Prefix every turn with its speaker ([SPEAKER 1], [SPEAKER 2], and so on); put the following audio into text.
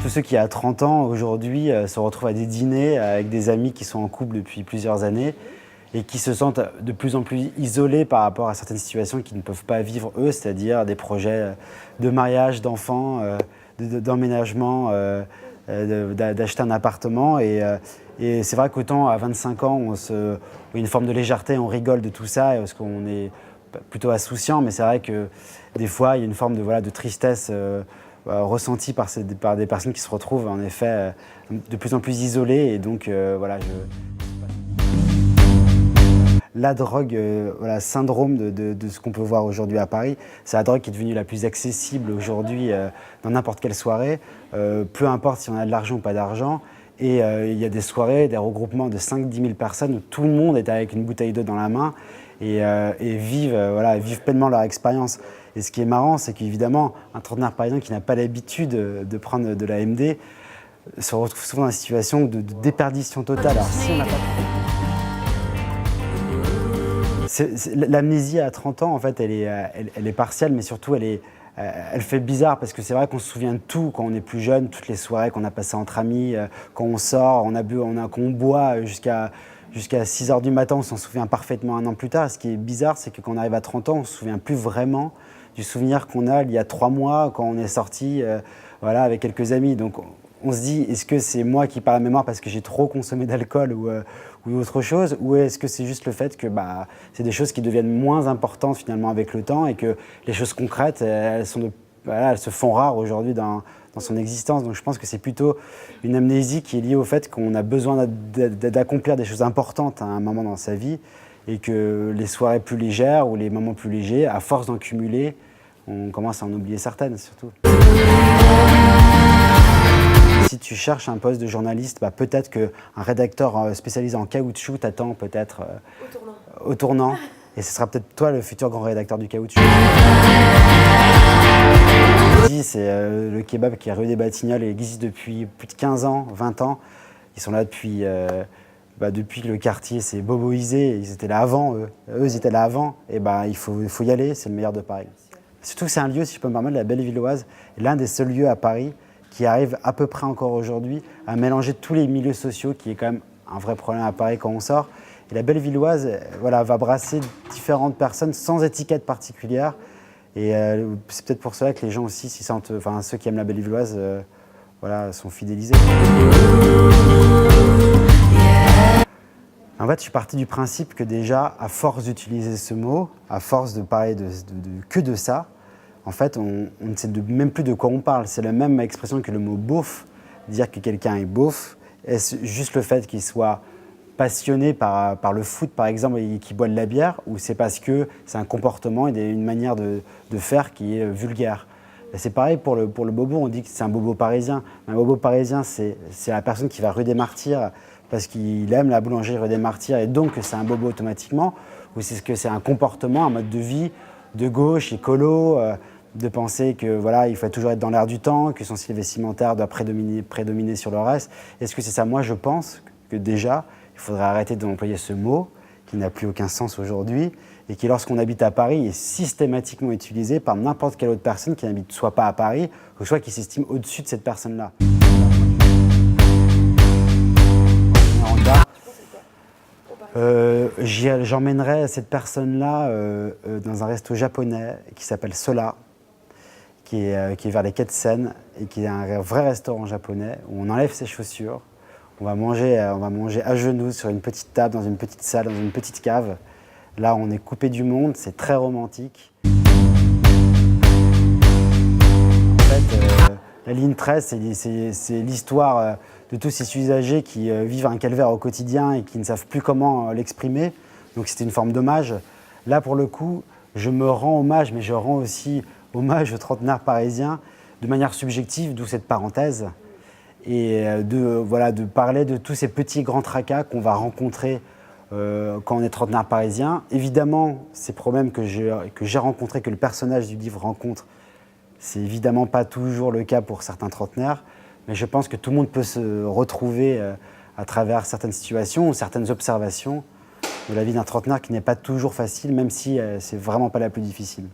[SPEAKER 1] tous ceux qui, à 30 ans, aujourd'hui, se retrouvent à des dîners avec des amis qui sont en couple depuis plusieurs années et qui se sentent de plus en plus isolés par rapport à certaines situations qu'ils ne peuvent pas vivre eux, c'est-à-dire des projets de mariage, d'enfants, d'emménagement, d'acheter un appartement. Et c'est vrai qu'autant à 25 ans, il y a une forme de légèreté, on rigole de tout ça parce qu'on est plutôt insouciant, mais c'est vrai que des fois, il y a une forme de tristesse ressentie par des personnes qui se retrouvent en effet de plus en plus isolées. Et donc, la drogue, syndrome de ce qu'on peut voir aujourd'hui à Paris, c'est la drogue qui est devenue la plus accessible aujourd'hui dans n'importe quelle soirée, peu importe si on a de l'argent ou pas d'argent. Et il y a des soirées, des regroupements de 5-10 000 personnes où tout le monde est avec une bouteille d'eau dans la main et vivent pleinement leur expérience. Et ce qui est marrant, c'est qu'évidemment, un trentenaire parisien qui n'a pas l'habitude de prendre de la MD se retrouve souvent dans une situation de déperdition totale. Alors, si on n'a pas... L'amnésie à 30 ans, en fait, elle est partielle, mais surtout, elle fait bizarre parce que c'est vrai qu'on se souvient de tout quand on est plus jeune, toutes les soirées qu'on a passées entre amis, quand on sort, quand on boit jusqu'à 6 h du matin, on s'en souvient parfaitement un an plus tard. Ce qui est bizarre, c'est que quand on arrive à 30 ans, on ne se souvient plus vraiment du souvenir qu'on a il y a 3 mois quand on est sorti avec quelques amis. Donc on se dit, est-ce que c'est moi qui perds la mémoire parce que j'ai trop consommé d'alcool ou autre chose, ou est-ce que c'est juste le fait que c'est des choses qui deviennent moins importantes finalement avec le temps et que les choses concrètes, elles se font rares aujourd'hui dans son existence. Donc je pense que c'est plutôt une amnésie qui est liée au fait qu'on a besoin d'accomplir des choses importantes à un moment dans sa vie et que les soirées plus légères ou les moments plus légers, à force d'en cumuler, on commence à en oublier certaines surtout. Si tu cherches un poste de journaliste, peut-être qu'un rédacteur spécialisé en caoutchouc t'attend peut-être au tournant. Et ce sera peut-être toi le futur grand rédacteur du caoutchouc. C'est le kebab qui est rue des Batignolles et existe depuis plus de 15 ans, 20 ans. Ils sont là depuis que le quartier s'est boboisé. Ils étaient là avant, eux ils étaient là avant. Et il faut y aller, c'est le meilleur de Paris. Surtout que c'est un lieu, si je peux me permettre, la Bellevilloise, l'un des seuls lieux à Paris qui arrive à peu près encore aujourd'hui à mélanger tous les milieux sociaux, qui est quand même un vrai problème à Paris quand on sort. Et la Bellevilloise va brasser différentes personnes sans étiquette particulière. Et c'est peut-être pour cela que les gens aussi s'y sentent, ceux qui aiment la Bellevilloise sont fidélisés. En fait, je suis parti du principe que déjà, à force d'utiliser ce mot, à force de parler que de ça, en fait, on ne sait même plus de quoi on parle. C'est la même expression que le mot beauf. Dire que quelqu'un est beauf, est-ce juste le fait qu'il soit passionné par le foot, par exemple, et qu'il boit de la bière, ou c'est parce que c'est un comportement et une manière de faire qui est vulgaire? C'est pareil pour le bobo, on dit que c'est un bobo parisien. Un bobo parisien, c'est la personne qui va rue des Martyrs parce qu'il aime la boulangerie rue des Martyrs et donc c'est un bobo automatiquement, ou c'est que c'est un comportement, un mode de vie de gauche, écolo, de penser que il faut toujours être dans l'air du temps, que son style vestimentaire doit prédominer sur le reste. Est-ce que c'est ça? Moi, je pense que déjà, il faudrait arrêter d'employer ce mot qui n'a plus aucun sens aujourd'hui et qui, lorsqu'on habite à Paris, est systématiquement utilisé par n'importe quelle autre personne qui n'habite soit pas à Paris, ou soit qui s'estime au-dessus de cette personne-là. J'emmènerais cette personne-là dans un resto japonais qui s'appelle Sola, qui est vers les quais de Seine et qui est un vrai restaurant japonais où on enlève ses chaussures, on va manger à genoux sur une petite table, dans une petite salle, dans une petite cave. Là, on est coupé du monde, c'est très romantique. En fait, la ligne 13, c'est l'histoire de tous ces usagers qui vivent un calvaire au quotidien et qui ne savent plus comment l'exprimer. Donc c'était une forme d'hommage. Là, pour le coup, je me rends hommage, mais je rends aussi hommage aux trentenaires parisiens de manière subjective, d'où cette parenthèse. Et de parler de tous ces petits grands tracas qu'on va rencontrer quand on est trentenaire parisien. Évidemment, ces problèmes que j'ai rencontrés, que le personnage du livre rencontre, c'est évidemment pas toujours le cas pour certains trentenaires, mais je pense que tout le monde peut se retrouver à travers certaines situations ou certaines observations de la vie d'un trentenaire qui n'est pas toujours facile, même si c'est vraiment pas la plus difficile.